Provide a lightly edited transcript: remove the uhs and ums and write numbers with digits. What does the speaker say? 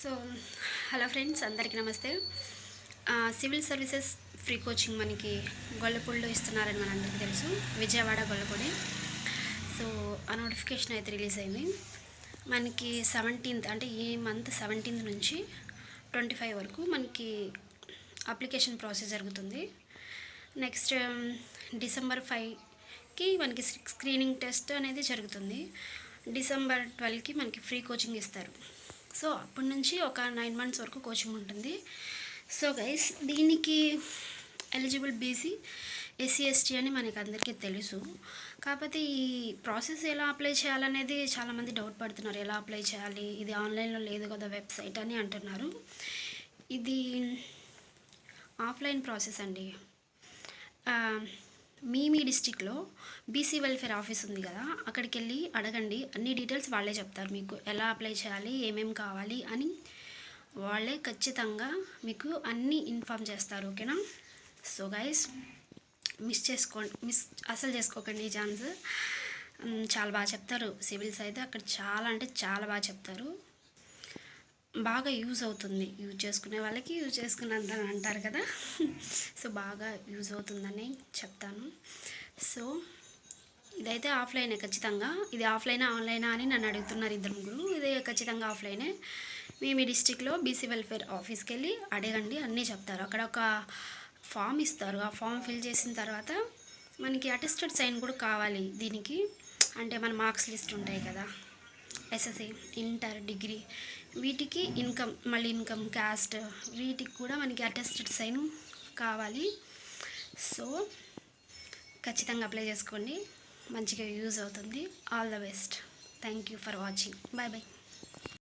So hello friends, అందరికీ నమస్తే. Civil services free coaching మనకి గొల్లపూడిలో ఇస్తున్నారని మనందరికీ తెలుసు. విజయవాడ గొల్లపూడి. సో ఆ నోటిఫికేషన్ అయితే రిలీజ్ అయింది. మనకి 17th అంటే ఈ మంత్ 17th నుంచి 25 వరకు మనకి అప్లికేషన్ ప్రాసెస్ జరుగుతుంది. నెక్స్ట్ December 5కి మనకి స్క్రీనింగ్ టెస్ట్ అనేది జరుగుతుంది. December 12కి మనకి ఫ్రీ కోచింగ్ ఇస్తారు. సో అప్పటి నుంచి ఒక 9 months వరకు కోచింగ్ ఉంటుంది. సో గైస్, దీనికి ఎలిజిబుల్ బీసీ, ఎస్సీ, ఎస్టీ అని మనకి అందరికీ తెలుసు. కాకపోతే ఈ ప్రాసెస్ ఎలా అప్లై చేయాలనేది చాలామంది డౌట్ పడుతున్నారు. ఎలా అప్లై చేయాలి, ఇది ఆన్లైన్లో లేదు కదా వెబ్సైట్ అని అంటున్నారు. ఇది ఆఫ్లైన్ ప్రాసెస్ అండి. మీ డిస్టిక్లో బీసీ వెల్ఫేర్ ఆఫీస్ ఉంది కదా, అక్కడికి వెళ్ళి అడగండి. అన్ని డీటెయిల్స్ వాళ్ళే చెప్తారు. మీకు ఎలా అప్లై చేయాలి, ఏమేమి కావాలి అని వాళ్ళే ఖచ్చితంగా మీకు అన్నీ ఇన్ఫామ్ చేస్తారు. ఓకేనా? సో గైస్, మిస్ అసలు చేసుకోకండి ఈ ఛాన్స్. చాలా బాగా చెప్తారు. సివిల్స్ అయితే అక్కడ చాలా అంటే చాలా బాగా చెప్తారు. బాగా యూజ్ అవుతుంది. యూజ్ చేసుకునే వాళ్ళకి యూజ్ చేసుకున్నంత అంటారు కదా. సో బాగా యూజ్ అవుతుందని చెప్తాను. సో ఇదైతే ఆఫ్లైనే ఖచ్చితంగా. ఇది ఆఫ్లైనా ఆన్లైనా అని నన్ను అడుగుతున్నారు ఇద్దరు ముగ్గురు. ఇది ఖచ్చితంగా ఆఫ్లైనే. మీ డిస్టిక్లో బీసీ వెల్ఫేర్ ఆఫీస్కి వెళ్ళి అడగండి, అన్నీ చెప్తారు. అక్కడ ఒక ఫామ్ ఇస్తారు. ఆ ఫామ్ ఫిల్ చేసిన తర్వాత మనకి అటెస్టెడ్ సైన్ కూడా కావాలి దీనికి. అంటే మన మార్క్స్ లిస్ట్ ఉంటాయి కదా, ఎస్ఎస్సి, ఇంటర్, డిగ్రీ, వీటికి ఇన్కమ్, క్యాస్ట్, వీటికి కూడా మనకి అటెస్టెడ్ సైన్ కావాలి. సో ఖచ్చితంగా అప్లై చేసుకోండి. మంచిగా యూజ్ అవుతుంది. All the best. Thank you for watching. Bye bye.